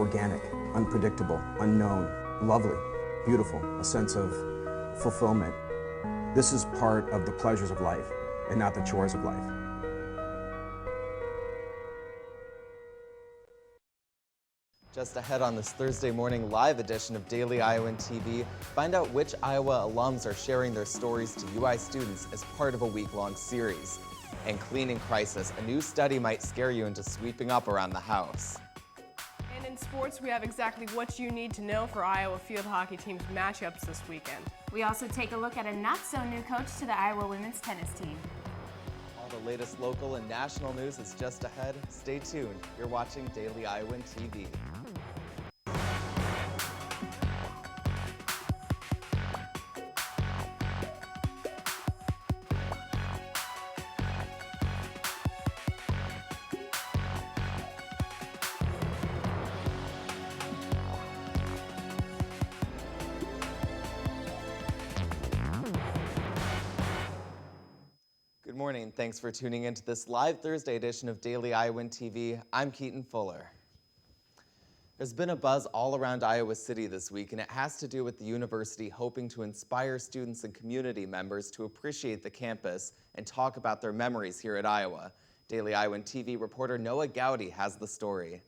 organic, unpredictable, unknown, lovely, beautiful, a sense of fulfillment. This is part of the pleasures of life and not the chores of life. Just ahead on this Thursday morning live edition of Daily Iowan TV, find out which Iowa alums are sharing their stories to UI students as part of a week-long series. And cleaning crisis, a new study might scare you into sweeping up around the house. And in sports, we have exactly what you need to know for Iowa field hockey team's matchups this weekend. We also take a look at a not-so-new coach to the Iowa women's tennis team. All the latest local and national news is just ahead. Stay tuned. You're watching Daily Iowan TV. Good morning. Thanks for tuning into this live Thursday edition of Daily Iowan TV. I'm Keaton Fuller. There's been a buzz all around Iowa City this week, and it has to do with the university hoping to inspire students and community members to appreciate the campus and talk about their memories here at Iowa. Daily Iowan TV reporter Noah Gowdy has the story.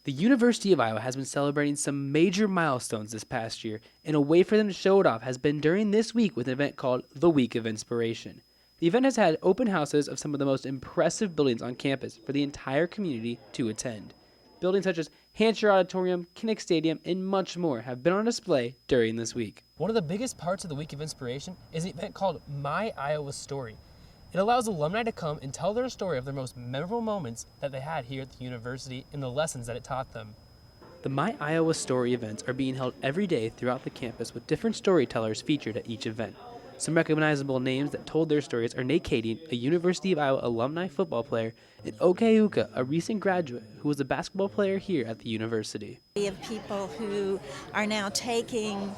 The University of Iowa has been celebrating some major milestones this past year, and a way for them to show it off has been during this week with an event called the Week of Inspiration. The event has had open houses of some of the most impressive buildings on campus for the entire community to attend. Buildings such as Hansher Auditorium, Kinnick Stadium, and much more have been on display during this week. One of the biggest parts of the Week of Inspiration is an event called My Iowa Story. It allows alumni to come and tell their story of their most memorable moments that they had here at the university and the lessons that it taught them. The My Iowa Story events are being held every day throughout the campus with different storytellers featured at each event. Some recognizable names that told their stories are Nate Kading, a University of Iowa alumni football player, and Oke Uka, a recent graduate who was a basketball player here at the university. We have people who are now taking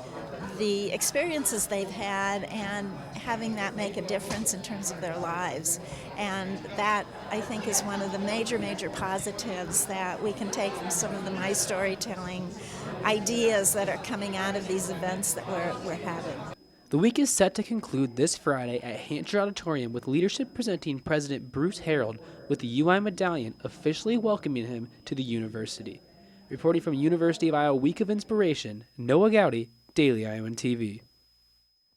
the experiences they've had and having that make a difference in terms of their lives. And that, I think, is one of the major positives that we can take from some of the My Storytelling ideas that are coming out of these events that we're having. The week is set to conclude this Friday at Hansher Auditorium with leadership presenting President Bruce Harold with the UI medallion officially welcoming him to the university. Reporting from University of Iowa Week of Inspiration, Noah Gowdy, Daily Iowan TV.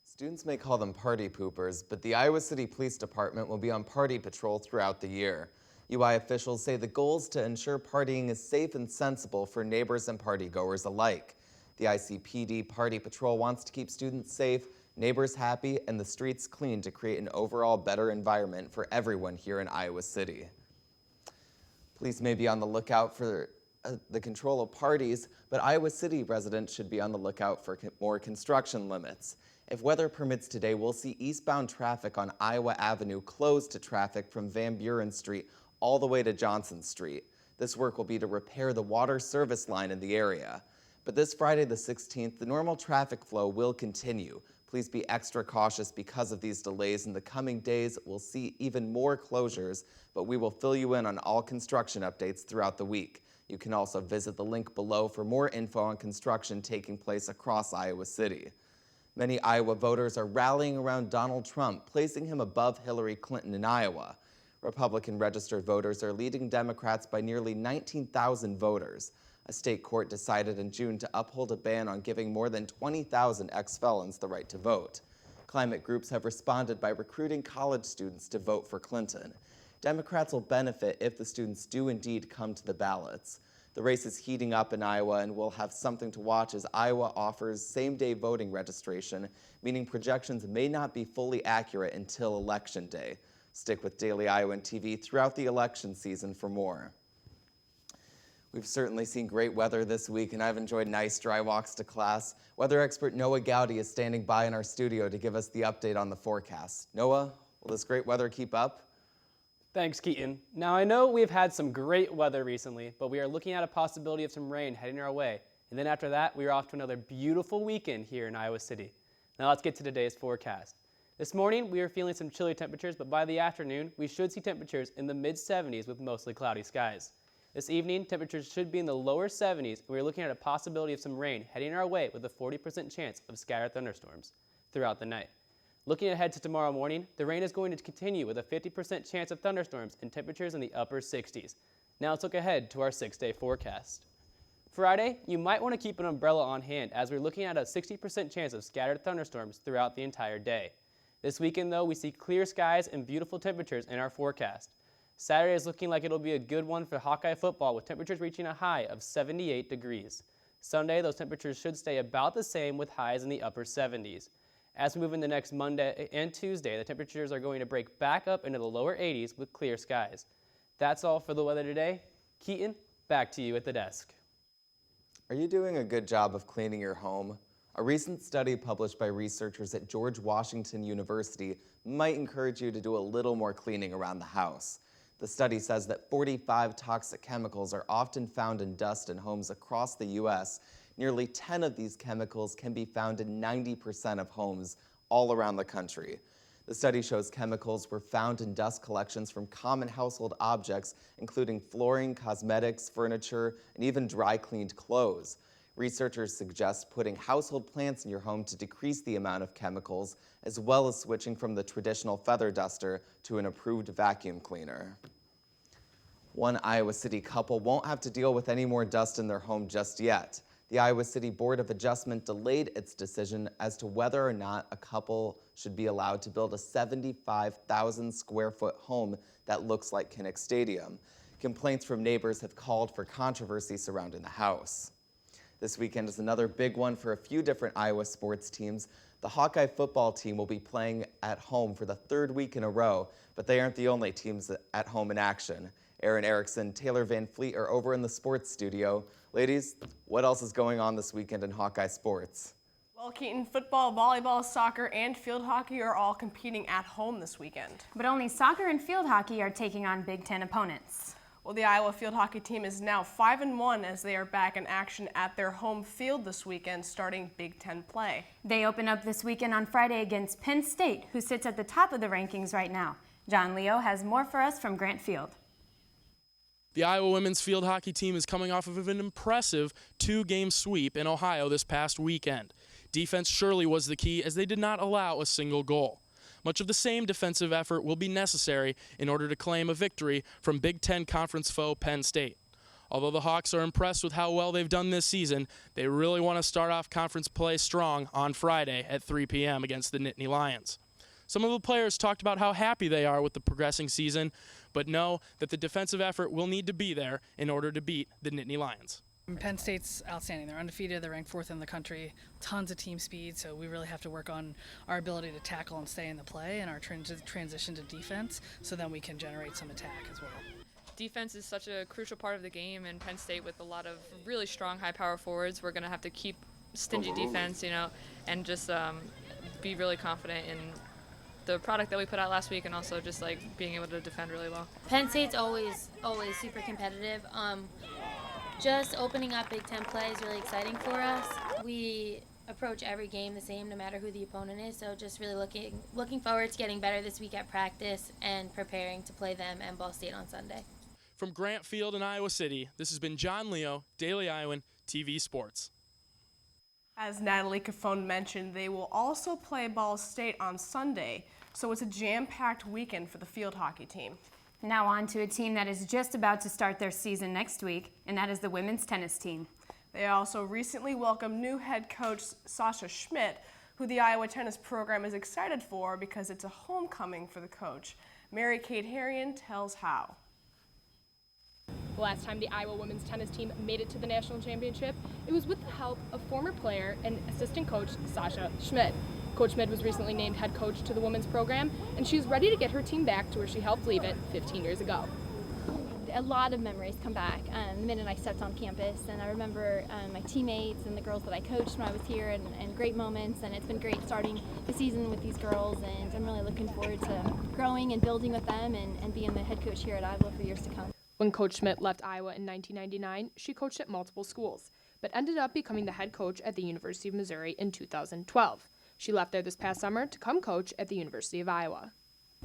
Students may call them party poopers, but the Iowa City Police Department will be on party patrol throughout the year. UI officials say the goal is to ensure partying is safe and sensible for neighbors and partygoers alike. The ICPD Party Patrol wants to keep students safe, neighbors happy, and the streets clean to create an overall better environment for everyone here in Iowa City. Police may be on the lookout for the control of parties, but Iowa City residents should be on the lookout for more construction limits. If weather permits today, we'll see eastbound traffic on Iowa Avenue closed to traffic from Van Buren Street all the way to Johnson Street. This work will be to repair the water service line in the area. But this Friday the 16th, the normal traffic flow will continue. Please be extra cautious because of these delays. In the coming days, we'll see even more closures, but we will fill you in on all construction updates throughout the week. You can also visit the link below for more info on construction taking place across Iowa City. Many Iowa voters are rallying around Donald Trump, placing him above Hillary Clinton in Iowa. Republican registered voters are leading Democrats by nearly 19,000 voters. A state court decided in June to uphold a ban on giving more than 20,000 ex-felons the right to vote. Climate groups have responded by recruiting college students to vote for Clinton. Democrats will benefit if the students do indeed come to the ballots. The race is heating up in Iowa, and we'll have something to watch as Iowa offers same-day voting registration, meaning projections may not be fully accurate until Election Day. Stick with Daily Iowan TV throughout the election season for more. We've certainly seen great weather this week, and I've enjoyed nice dry walks to class. Weather expert Noah Gowdy is standing by in our studio to give us the update on the forecast. Noah, will this great weather keep up? Thanks, Keaton. Now, I know we've had some great weather recently, but we are looking at a possibility of some rain heading our way. And then after that, we are off to another beautiful weekend here in Iowa City. Now let's get to today's forecast. This morning, we are feeling some chilly temperatures, but by the afternoon, we should see temperatures in the mid-70s with mostly cloudy skies. This evening, temperatures should be in the lower 70s, and we're looking at a possibility of some rain heading our way with a 40% chance of scattered thunderstorms throughout the night. Looking ahead to tomorrow morning, the rain is going to continue with a 50% chance of thunderstorms and temperatures in the upper 60s. Now let's look ahead to our 6-day forecast. Friday, you might want to keep an umbrella on hand as we're looking at a 60% chance of scattered thunderstorms throughout the entire day. This weekend, though, we see clear skies and beautiful temperatures in our forecast. Saturday is looking like it'll be a good one for Hawkeye football with temperatures reaching a high of 78 degrees. Sunday, those temperatures should stay about the same with highs in the upper 70s. As we move into next Monday and Tuesday, the temperatures are going to break back up into the lower 80s with clear skies. That's all for the weather today. Keaton, back to you at the desk. Are you doing a good job of cleaning your home? A recent study published by researchers at George Washington University might encourage you to do a little more cleaning around the house. The study says that 45 toxic chemicals are often found in dust in homes across the U.S. Nearly 10 of these chemicals can be found in 90% of homes all around the country. The study shows chemicals were found in dust collections from common household objects, including flooring, cosmetics, furniture, and even dry-cleaned clothes. Researchers suggest putting household plants in your home to decrease the amount of chemicals, as well as switching from the traditional feather duster to an approved vacuum cleaner. One Iowa City couple won't have to deal with any more dust in their home just yet. The Iowa City Board of Adjustment delayed its decision as to whether or not a couple should be allowed to build a 75,000 square foot home that looks like Kinnick Stadium. Complaints from neighbors have called for controversy surrounding the house. This weekend is another big one for a few different Iowa sports teams. The Hawkeye football team will be playing at home for the third week in a row, but they aren't the only teams at home in action. Aaron Erickson, Taylor Van Fleet are over in the sports studio. Ladies, what else is going on this weekend in Hawkeye sports? Well, Keaton, football, volleyball, soccer, and field hockey are all competing at home this weekend. But only soccer and field hockey are taking on Big Ten opponents. Well, the Iowa field hockey team is now 5-1 as they are back in action at their home field this weekend, starting Big Ten play. They open up this weekend on Friday against Penn State, who sits at the top of the rankings right now. John Leo has more for us from Grant Field. The Iowa women's field hockey team is coming off of an impressive 2-game sweep in Ohio this past weekend. Defense surely was the key as they did not allow a single goal. Much of the same defensive effort will be necessary in order to claim a victory from Big Ten conference foe Penn State. Although the Hawks are impressed with how well they've done this season, they really want to start off conference play strong on Friday at 3 p.m. against the Nittany Lions. Some of the players talked about how happy they are with the progressing season, but know that the defensive effort will need to be there in order to beat the Nittany Lions. Penn State's outstanding. They're undefeated. They're ranked 4th in the country. Tons of team speed, so we really have to work on our ability to tackle and stay in the play and our transition to defense so then we can generate some attack as well. Defense is such a crucial part of the game, and Penn State with a lot of really strong high-power forwards, we're going to have to keep stingy defense, and just be really confident in the product that we put out last week and also just being able to defend really well. Penn State's always super competitive. Just opening up Big Ten play is really exciting for us. We approach every game the same no matter who the opponent is, so just really looking forward to getting better this week at practice and preparing to play them and Ball State on Sunday. From Grant Field in Iowa City, this has been John Leo, Daily Iowan TV Sports. As Natalie Cafone mentioned, they will also play Ball State on Sunday, so it's a jam-packed weekend for the field hockey team. Now on to a team that is just about to start their season next week, and that is the women's tennis team. They also recently welcomed new head coach Sasha Schmidt, who the Iowa tennis program is excited for because it's a homecoming for the coach. Mary Kate Harrion tells how. The last time the Iowa women's tennis team made it to the national championship, it was with the help of former player and assistant coach Sasha Schmidt. Coach Schmidt was recently named head coach to the women's program, and she's ready to get her team back to where she helped leave it 15 years ago. A lot of memories come back the minute I stepped on campus, and I remember my teammates and the girls that I coached when I was here, and great moments, and it's been great starting the season with these girls, and I'm really looking forward to growing and building with them and being the head coach here at Iowa for years to come. When Coach Schmidt left Iowa in 1999, she coached at multiple schools, but ended up becoming the head coach at the University of Missouri in 2012. She left there this past summer to come coach at the University of Iowa.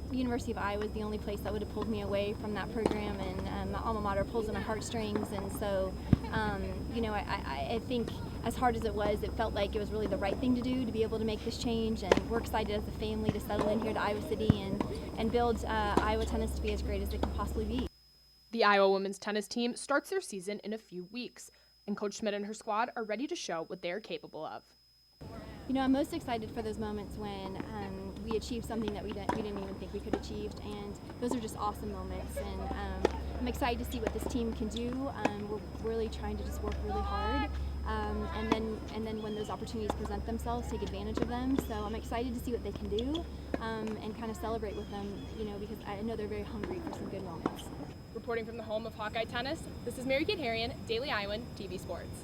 The University of Iowa is the only place that would have pulled me away from that program, and my alma mater pulls at my heartstrings, and so, I think as hard as it was, it felt like it was really the right thing to do to be able to make this change, and we're excited as a family to settle in here to Iowa City and build Iowa tennis to be as great as it can possibly be. The Iowa women's tennis team starts their season in a few weeks, and Coach Schmidt and her squad are ready to show what they are capable of. I'm most excited for those moments when we achieve something that we didn't even think we could achieve, and those are just awesome moments. And I'm excited to see what this team can do. We're really trying to just work really hard, and then when those opportunities present themselves, take advantage of them. So I'm excited to see what they can do, and kind of celebrate with them. Because I know they're very hungry for some good moments. Reporting from the home of Hawkeye tennis, this is Mary-Kate Harrian, Daily Iowan, TV Sports.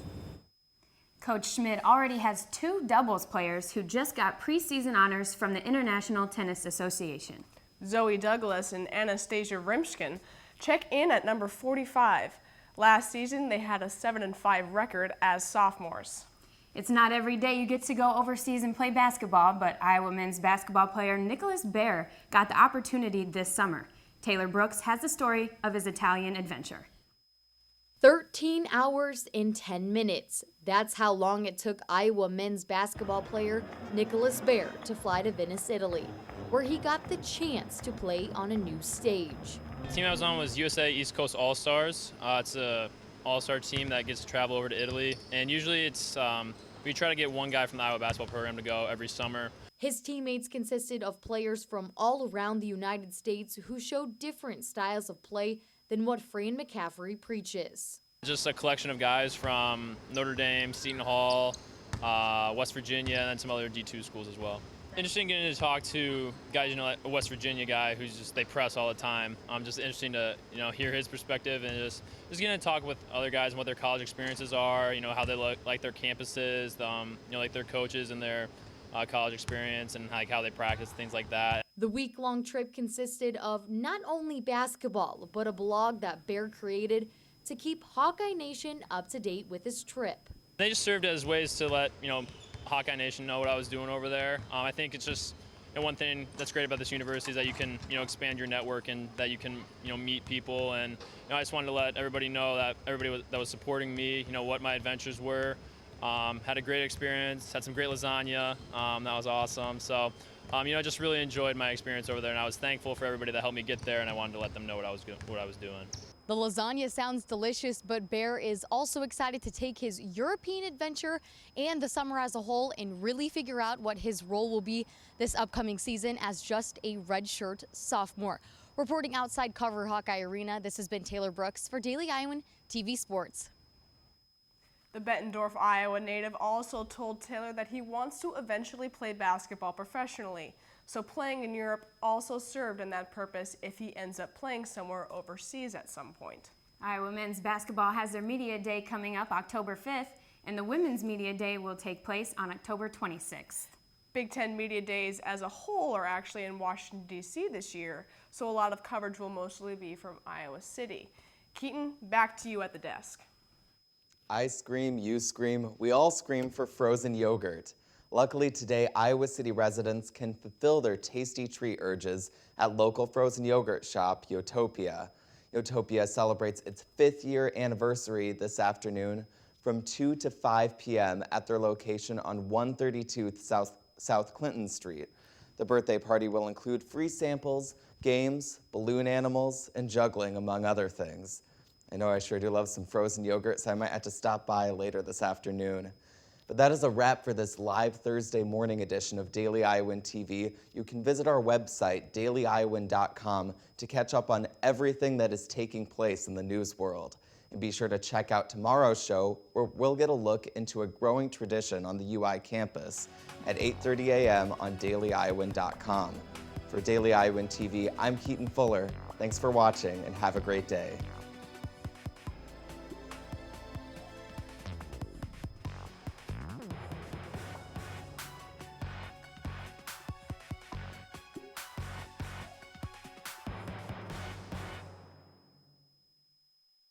Coach Schmidt already has 2 doubles players who just got preseason honors from the International Tennis Association. Zoe Douglas and Anastasia Rimshkin check in at number 45. Last season, they had a 7-5 record as sophomores. It's not every day you get to go overseas and play basketball, but Iowa men's basketball player Nicholas Baer got the opportunity this summer. Taylor Brooks has the story of his Italian adventure. 13 hours and 10 minutes. That's how long it took Iowa men's basketball player Nicholas Baer to fly to Venice, Italy, where he got the chance to play on a new stage. The team I was on was USA East Coast All-Stars. It's an all-star team that gets to travel over to Italy, and usually it's we try to get one guy from the Iowa basketball program to go every summer. His teammates consisted of players from all around the United States who showed different styles of play than what Fran McCaffrey preaches. Just a collection of guys from Notre Dame, Seton Hall, West Virginia, and then some other D2 schools as well. Interesting getting to talk to guys, like a West Virginia guy who's just, they press all the time. Just interesting to, hear his perspective and just getting to talk with other guys and what their college experiences are, how they look, like their campuses, like their coaches and their college experience and like how they practice, things like that. The week-long trip consisted of not only basketball, but a blog that Baer created to keep Hawkeye Nation up to date with his trip. They just served as ways to let, Hawkeye Nation know what I was doing over there. I think it's just one thing that's great about this university is that you can, expand your network and that you can, meet people. And I just wanted to let everybody know that everybody that was supporting me, what my adventures were. Had a great experience, had some great lasagna. That was awesome. So, I just really enjoyed my experience over there, and I was thankful for everybody that helped me get there, and I wanted to let them know what I was doing. The lasagna sounds delicious, but Baer is also excited to take his European adventure and the summer as a whole and really figure out what his role will be this upcoming season as just a redshirt sophomore. Reporting outside Cover Hawkeye Arena, this has been Taylor Brooks for Daily Iowan TV Sports. The Bettendorf, Iowa native also told Taylor that he wants to eventually play basketball professionally. So playing in Europe also served in that purpose if he ends up playing somewhere overseas at some point. Iowa men's basketball has their media day coming up October 5th, and the women's media day will take place on October 26th. Big Ten media days as a whole are actually in Washington, D.C. this year, so a lot of coverage will mostly be from Iowa City. Keaton, back to you at the desk. I scream, you scream, we all scream for frozen yogurt. Luckily today, Iowa City residents can fulfill their tasty treat urges at local frozen yogurt shop, Yotopia. Yotopia celebrates its 5th year anniversary this afternoon from 2 to 5 p.m. at their location on 132 South Clinton Street. The birthday party will include free samples, games, balloon animals, and juggling, among other things. I know I sure do love some frozen yogurt, so I might have to stop by later this afternoon. But that is a wrap for this live Thursday morning edition of Daily Iowan TV. You can visit our website, dailyiowan.com, to catch up on everything that is taking place in the news world. And be sure to check out tomorrow's show, where we'll get a look into a growing tradition on the UI campus at 8:30 a.m. on dailyiowan.com. For Daily Iowan TV, I'm Keaton Fuller. Thanks for watching, and have a great day.